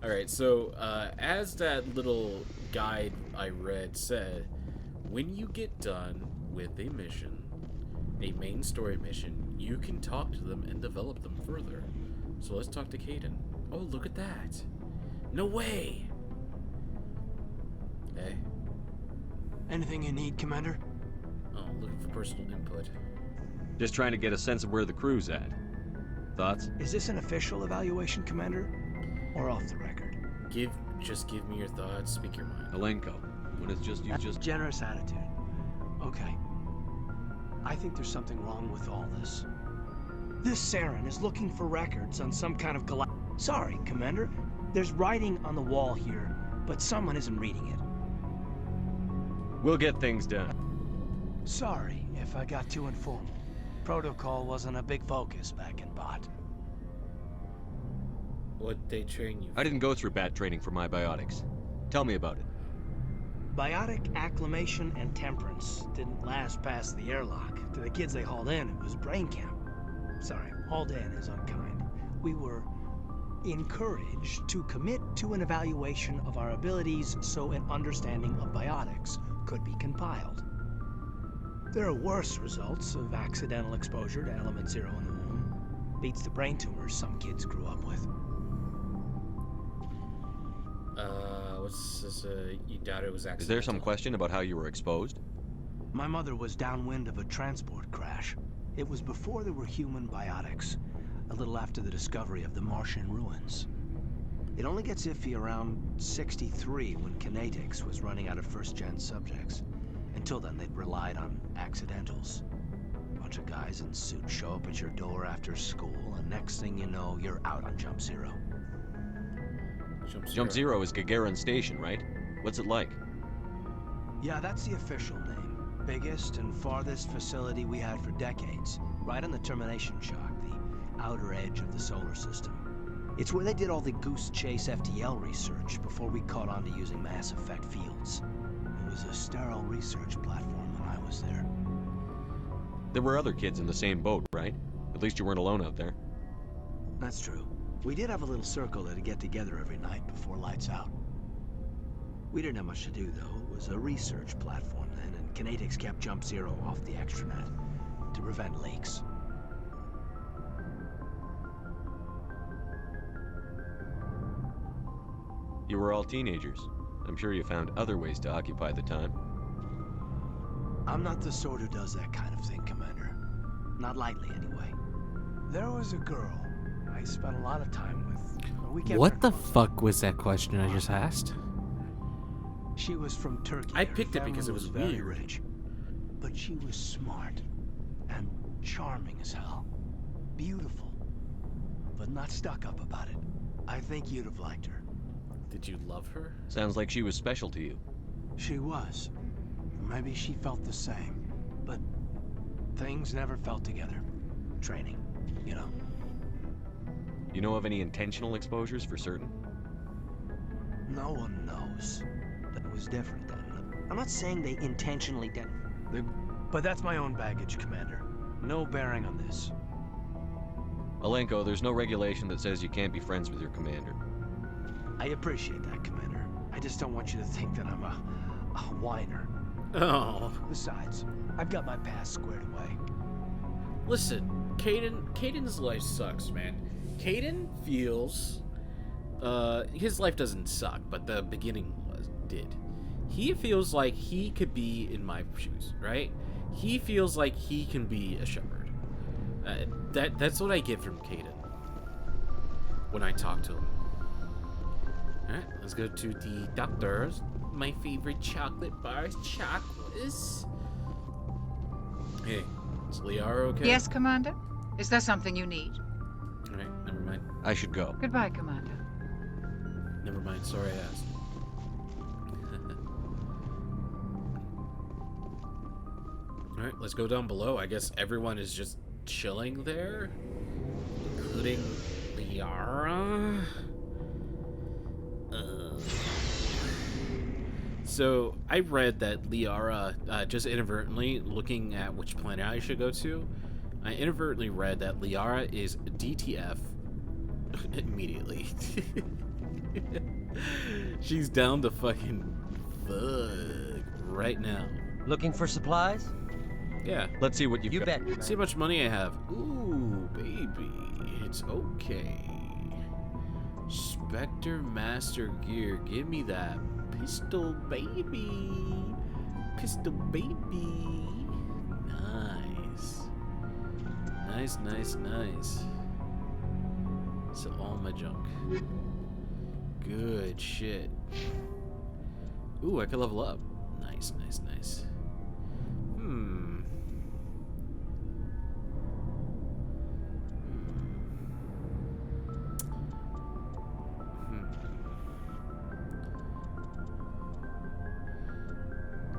Alright, so, as that little guide I read said, when you get done with a mission, a main story mission, you can talk to them and develop them further. So let's talk to Caden. Oh, look at that. No way! Hey. Anything you need, Commander? Oh, looking for personal input. Just trying to get a sense of where the crew's at. Thoughts? Is this an official evaluation, Commander? Or off the record? Just give me your thoughts, speak your mind. Alenko, when it's just you, just... Generous attitude. Okay. I think there's something wrong with all this. This Saren is looking for records on some kind of Sorry, Commander. There's writing on the wall here, but someone isn't reading it. We'll get things done. Sorry if I got too informal. Protocol wasn't a big focus back in Bot. What'd they train you for? I didn't go through bat training for my biotics. Tell me about it. Biotic acclimation and temperance didn't last past the airlock. To the kids they hauled in, it was brain camp. Sorry, hauled in is unkind. We were encouraged to commit to an evaluation of our abilities so an understanding of biotics could be compiled. There are worse results of accidental exposure to element 0 in the womb. Beats the brain tumors some kids grew up with. What's this, you doubt it was accidental? Is there some question about how you were exposed? My mother was downwind of a transport crash. It was before there were human biotics, a little after the discovery of the Martian ruins. It only gets iffy around 63 when Kinetics was running out of first-gen subjects. Until then, they'd relied on accidentals. A bunch of guys in suits show up at your door after school, and next thing you know, you're out on Jump Zero. Jump Zero is Gagarin Station, right? What's it like? Yeah, that's the official name. Biggest and farthest facility we had for decades. Right on the termination shock, the outer edge of the solar system. It's where they did all the Goose Chase FTL research before we caught on to using mass effect fields. It was a sterile research platform when I was there. There were other kids in the same boat, right? At least you weren't alone out there. That's true. We did have a little circle that'd get together every night before lights out. We didn't have much to do, though. It was a research platform then, and Kinetics kept Jump Zero off the extranet to prevent leaks. You were all teenagers. I'm sure you found other ways to occupy the time. I'm not the sort who does that kind of thing, Commander. Not lightly, anyway. There was a girl I spent a lot of time with. What the fuck was that question I just asked? She was from Turkey. I picked it because it was very weird. rich, but she was smart and charming as hell. Beautiful, but not stuck up about it. I think you'd have liked her. Did you love her? Sounds like she was special to you. She was. Maybe she felt the same, but things never felt together. Training, you know. You know of any intentional exposures for certain? No one knows. That was different then. I'm not saying they intentionally did. But that's my own baggage, Commander. No bearing on this. Alenko, there's no regulation that says you can't be friends with your commander. I appreciate that, Commander. I just don't want you to think that I'm a whiner. Oh. Besides, I've got my past squared away. Listen, Caden's life sucks, man. Caden feels, his life doesn't suck, but the beginning did. He feels like he could be in my shoes, right? He feels like he can be a shepherd. That's what I get from Caden when I talk to him. Alright, let's go to the doctor's. My favorite chocolate bars, chocolates. Hey, is Liara okay? Yes, Commander? Is there something you need? Alright, never mind. I should go. Goodbye, Commander. Never mind, sorry I asked. Alright, let's go down below. I guess everyone is just chilling there, including Liara. So I read that Liara, just inadvertently looking at which planet I should go to, I inadvertently read that Liara is DTF immediately. She's down to fucking fuck right now. Looking for supplies? Yeah. Let's see what you've You got. bet, See how Commander. much money I have. Ooh, baby. It's okay. Spectre Master Gear. Give me that pistol, baby. Pistol, baby. Nice. Nice, nice, nice. So all my junk. Good shit. Ooh, I could level up. Nice, nice, nice.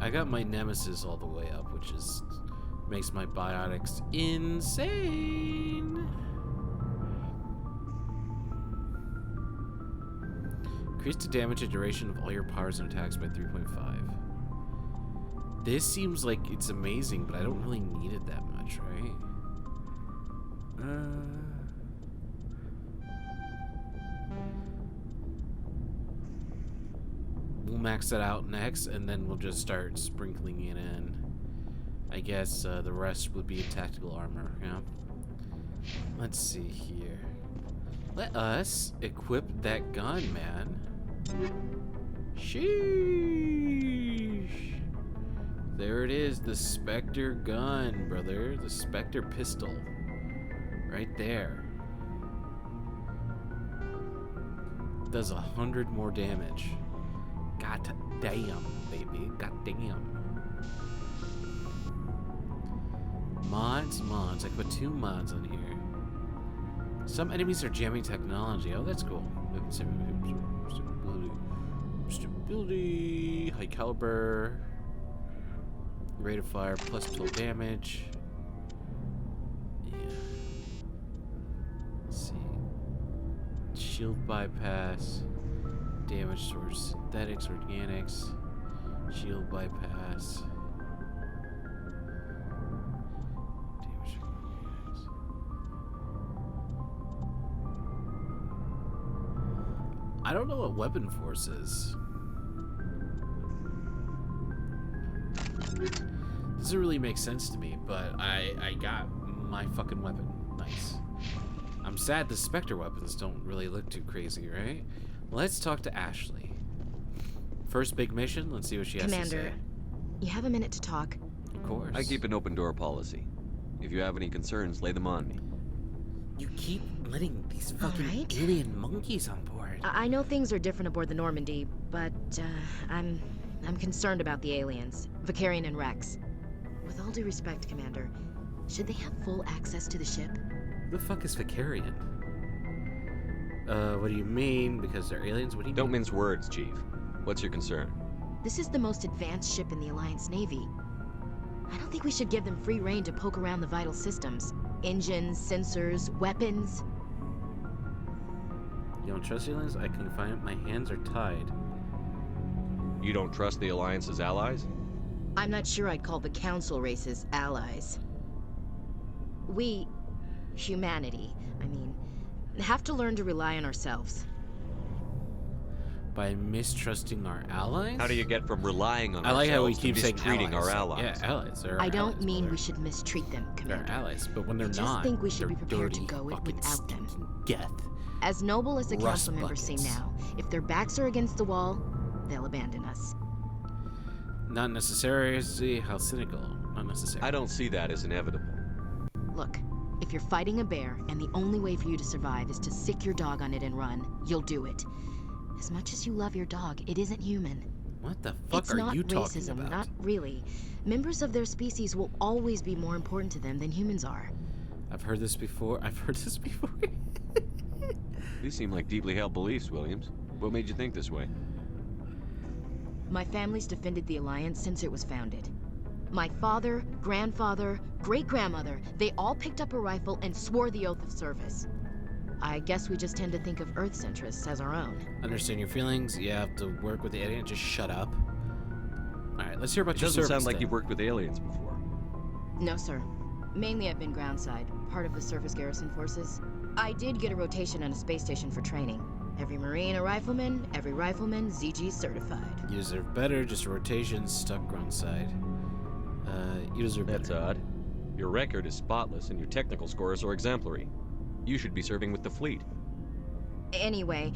I got my nemesis all the way up, which is makes my biotics insane. Increase the damage and duration of all your powers and attacks by 3.5. This seems like it's amazing, but I don't really need it that much, right? We'll max that out next, and then we'll just start sprinkling it in. I guess the rest would be tactical armor, yeah? Let's see here. Let us equip that gun, man. Sheesh. There it is, the Spectre gun, brother. The Spectre pistol. Right there. Does 100 more damage. God damn, baby. God damn. Mods. I put 2 mods on here. Some enemies are jamming technology. Oh, that's cool. Stability. High caliber. Rate of fire plus 12 damage. Yeah. Let's see. Shield bypass. Damage towards synthetics, organics. Shield bypass. Damage to organics. I don't know what weapon force is. Doesn't really make sense to me, but I got my fucking weapon. Nice. I'm sad the Spectre weapons don't really look too crazy, right? Let's talk to Ashely. First big mission, let's see what she has to say. Commander, you have a minute to talk? Of course. I keep an open door policy. If you have any concerns, lay them on me. You keep letting these fucking Alright. alien monkeys on board. I know things are different aboard the Normandy, but I'm concerned about the aliens, Vicarian and Rex. With all due respect, Commander, should they have full access to the ship? Who the fuck is Vicarian? What do you mean? Because they're aliens? What do you Don't mean? mince words, Chief. What's your concern? This is the most advanced ship in the Alliance Navy. I don't think we should give them free rein to poke around the vital systems. Engines, sensors, weapons. You don't trust aliens? I can find it. My hands are tied. You don't trust the Alliance's allies? I'm not sure I'd call the Council races allies. We, humanity, have to learn to rely on ourselves. By mistrusting our allies? How do you get from relying on I like how we ourselves to keep saying mistreating allies. our allies? Yeah, allies. They're our I don't allies, mean brother. we should mistreat them, They're Commander. allies, but when they're I just not, think we should they're be prepared to dirty, go it fucking without them. stinking death. As noble as the Rust Council members seem buckets. now, if their backs are against the wall, they'll abandon us. Not necessary. See how cynical. Not necessary. I don't see that as inevitable. Look, if you're fighting a bear and the only way for you to survive is to sick your dog on it and run, you'll do it. As much as you love your dog, it isn't human. What the fuck It's are not you talking racism, about? not really. Members of their species will always be more important to them than humans are. I've heard this before. These seem like deeply held beliefs, Williams. What made you think this way? My family's defended the Alliance since it was founded. My father, grandfather, great-grandmother, they all picked up a rifle and swore the oath of service. I guess we just tend to think of Earth's interests as our own. Understand your feelings. You have to work with the alien. Just shut up. All right, let's hear about It your doesn't service sound like then. you've worked with aliens before. No, sir. Mainly I've been groundside, part of the surface garrison forces. I did get a rotation on a space station for training. Every Marine a rifleman, every rifleman ZG certified. You deserve better, just a rotation stuck groundside. You deserve better. That's odd. Your record is spotless and your technical scores are exemplary. You should be serving with the fleet. Anyway,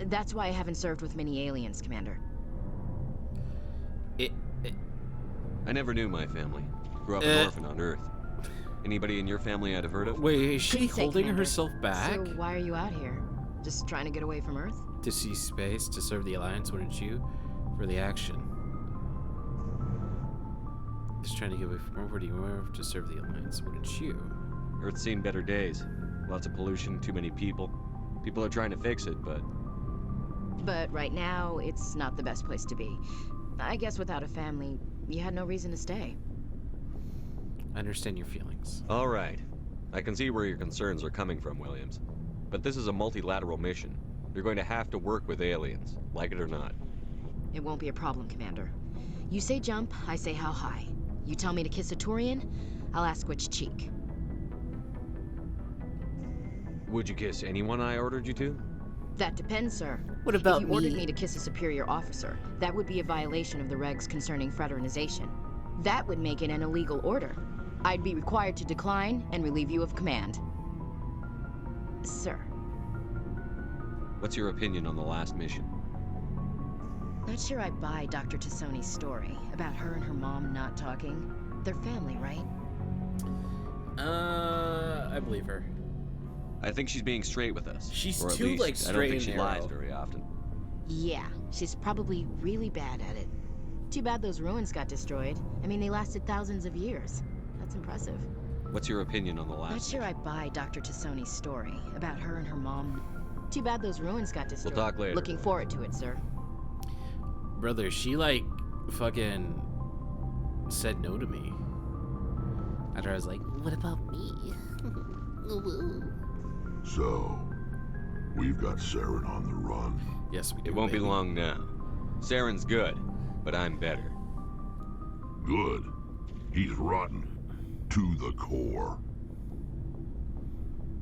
that's why I haven't served with many aliens, Commander. I never knew my family. Grew up an orphan on Earth. Anybody in your family I'd have heard of? Wait, is she Couldn't say, holding Commander. herself back? So why are you out here? Just trying to get away from Earth? To see space, to serve the Alliance, wouldn't you? For the action. Just trying to get away from Earth, where do you move? To serve the Alliance, wouldn't you? Earth's seen better days. Lots of pollution, too many people. People are trying to fix it, but But right now, it's not the best place to be. I guess without a family, you had no reason to stay. I understand your feelings. all right. I can see where your concerns are coming from, Williams. But this is a multilateral mission. You're going to have to work with aliens, like it or not. It won't be a problem, Commander. You say jump, I say how high. You tell me to kiss a Turian, I'll ask which cheek. Would you kiss anyone I ordered you to? That depends, sir. What about If you ordered me? me to kiss a superior officer, that would be a violation of the regs concerning fraternization. That would make it an illegal order. I'd be required to decline and relieve you of command. Sir. What's your opinion on the last mission? Not sure I buy Dr. Tassoni's story about her and her mom not talking. They're family, right? I believe her. I think she's being straight with us. She's or at too, least, like, I don't straight think and she lies narrow. very often. Yeah, she's probably really bad at it. Too bad those ruins got destroyed. I mean, they lasted thousands of years. That's impressive. What's your opinion on the last Not sure I buy Dr. Tassoni's story about her and her mom. Too bad those ruins got destroyed. talk later. Looking forward to it, sir. Brother, she like fucking said no to me. After I was like, what about me? So, we've got Saren on the run. Yes, we do. It won't be baby. long now. Saren's good, but I'm better. Good. He's rotten. To the core.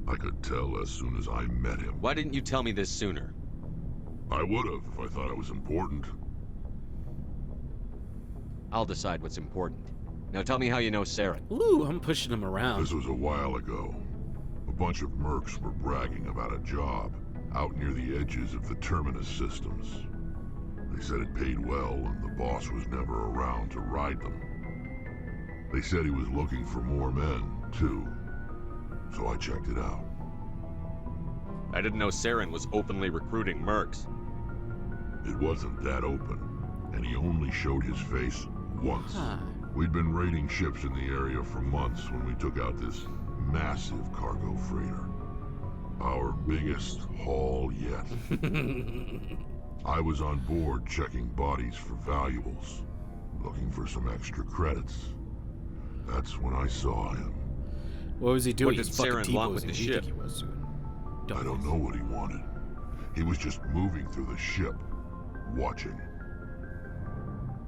I could tell as soon as I met him. Why didn't you tell me this sooner? I would've if I thought it was important. I'll decide what's important. Now tell me how you know Saren. Ooh, I'm pushing him around. This was a while ago. A bunch of mercs were bragging about a job out near the edges of the Terminus systems. They said it paid well and the boss was never around to ride them. They said he was looking for more men, too. So I checked it out. I didn't know Saren was openly recruiting mercs. It wasn't that open, and he only showed his face once. Huh. We'd been raiding ships in the area for months when we took out this massive cargo freighter. Our biggest haul yet. I was on board checking bodies for valuables, looking for some extra credits. That's when I saw him. What was he doing? What did He's fucking Saren want with T-posing. the What do you ship? think he was doing? I don't know what he wanted. He was just moving through the ship, watching.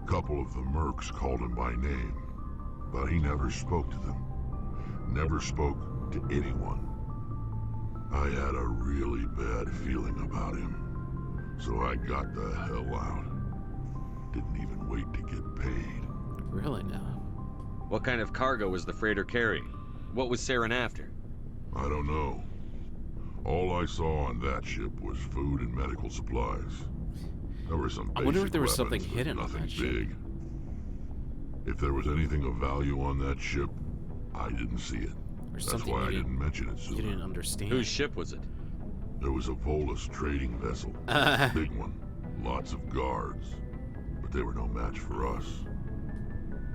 A couple of the mercs called him by name, but he never spoke to them. Never spoke to anyone. I had a really bad feeling about him, so I got the hell out. Didn't even wait to get paid. Really now? What kind of cargo was the freighter carrying? What was Saren after? I don't know. All I saw on that ship was food and medical supplies. There were some I wonder if basic there was something weapons, but hidden on nothing that ship. big. If there was anything of value on that ship, I didn't see it. Or That's something why I you didn't mention it You didn't sooner. understand. Whose ship was it? There was a Volus trading vessel. Big one. Lots of guards. But they were no match for us.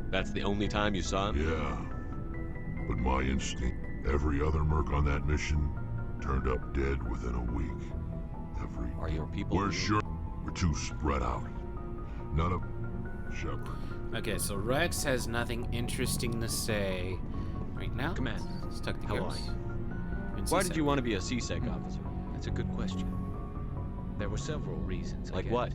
That's the only time you saw him? Yeah. But my instinct, every other merc on that mission turned up dead within a week. Every. Are your people... We're sure we're too spread out. None of Shepard. Okay, so Rex has nothing interesting to say right now. Command, Stuck the how ghost. are you? Why did you want to be a CSEC officer? That's a good question. There were several reasons, I Like guess. what?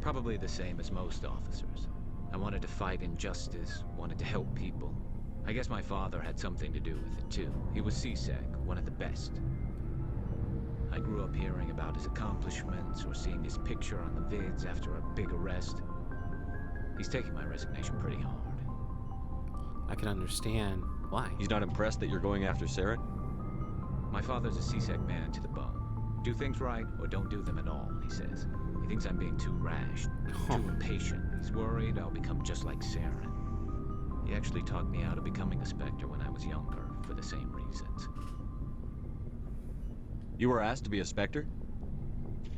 Probably the same as most officers. I wanted to fight injustice, wanted to help people. I guess my father had something to do with it too. He was CSEC, one of the best. I grew up hearing about his accomplishments or seeing his picture on the vids after a big arrest. He's taking my resignation pretty hard. I can understand why. He's not impressed that you're going after Sarah? My father's a CSEC man to the bone. Do things right or don't do them at all, he says. He thinks I'm being too rash, too impatient. He's worried I'll become just like Sarah. He actually talked me out of becoming a Spectre when I was younger, for the same reasons. You were asked to be a Spectre?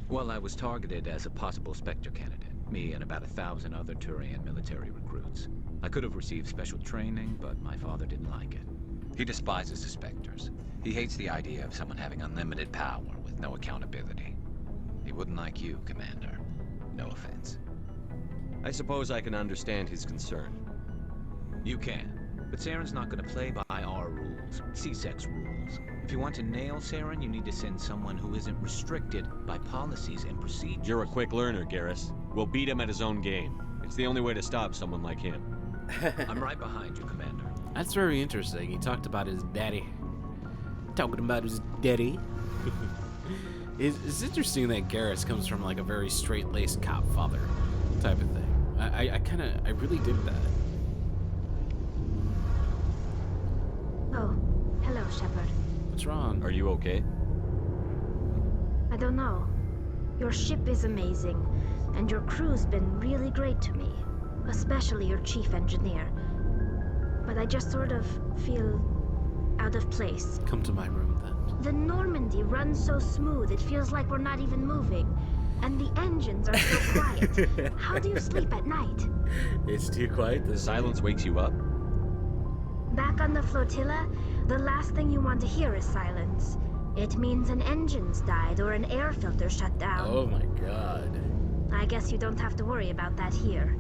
Well, I was targeted as a possible Spectre candidate. Me and about 1,000 other Turian military recruits. I could have received special training, but my father didn't like it. He despises the Spectres. He hates the idea of someone having unlimited power with no accountability. He wouldn't like you, Commander. No offense. I suppose I can understand his concern. You can. But Saren's not going to play by our rules, CSEC's rules. If you want to nail Saren, you need to send someone who isn't restricted by policies and procedures. You're a quick learner, Garrus. We'll beat him at his own game. It's the only way to stop someone like him. I'm right behind you, Commander. That's very interesting. He talked about his daddy. Talking about his daddy. It's interesting that Garrus comes from like a very straight-laced cop father type of thing. I really dig that. Oh, hello, Shepard. What's wrong? Are you okay? I don't know. Your ship is amazing, and your crew's been really great to me, especially your chief engineer. But I just sort of feel out of place. Come to my room then. The Normandy runs so smooth, it feels like we're not even moving. And the engines are so quiet. How do you sleep at night? It's too quiet. The silence wakes you up? Back on the flotilla, the last thing you want to hear is silence. It means an engine's died or an air filter shut down. Oh my god. I guess you don't have to worry about that here.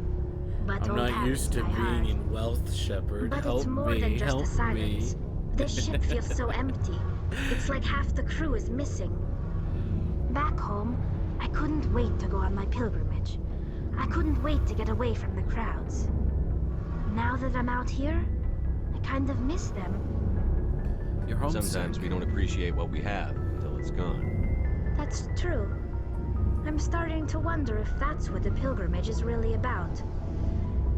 But I'm old not used to habits die being hard. in wealth, Shepard. But Help it's more me, than just help the silence. me. This ship feels so empty. It's like half the crew is missing. Back home, I couldn't wait to go on my pilgrimage. I couldn't wait to get away from the crowds. Now that I'm out here, I kind of miss them. You're homesick. Sometimes we don't appreciate what we have until it's gone. That's true. I'm starting to wonder if that's what the pilgrimage is really about.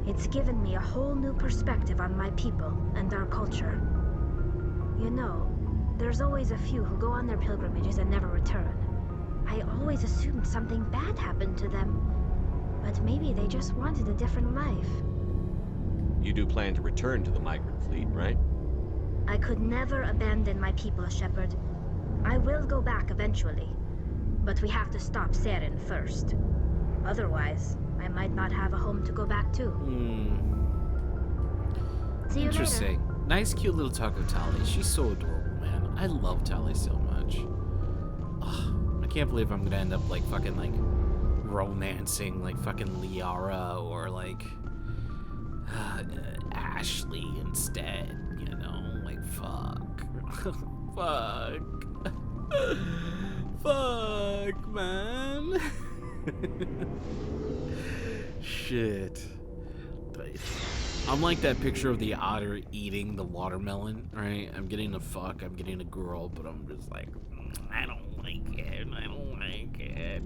It's given me a whole new perspective on my people and our culture. You know, there's always a few who go on their pilgrimages and never return. I always assumed something bad happened to them. But maybe they just wanted a different life. You do plan to return to the migrant fleet, right? I could never abandon my people, Shepard. I will go back eventually. But we have to stop Saren first. Otherwise, I might not have a home to go back to. See you Interesting. Nice, cute little talk of Tali. She's so adorable, man. I love Tali so much. Ugh, I can't believe I'm gonna end up like fucking like romancing like fucking Liara or like Ashely instead. You know, like fuck, fuck, fuck, man. Shit. I'm like that picture of the otter eating the watermelon, right? I'm getting a fuck, I'm getting a girl, but I'm just like, I don't like it, I don't like it.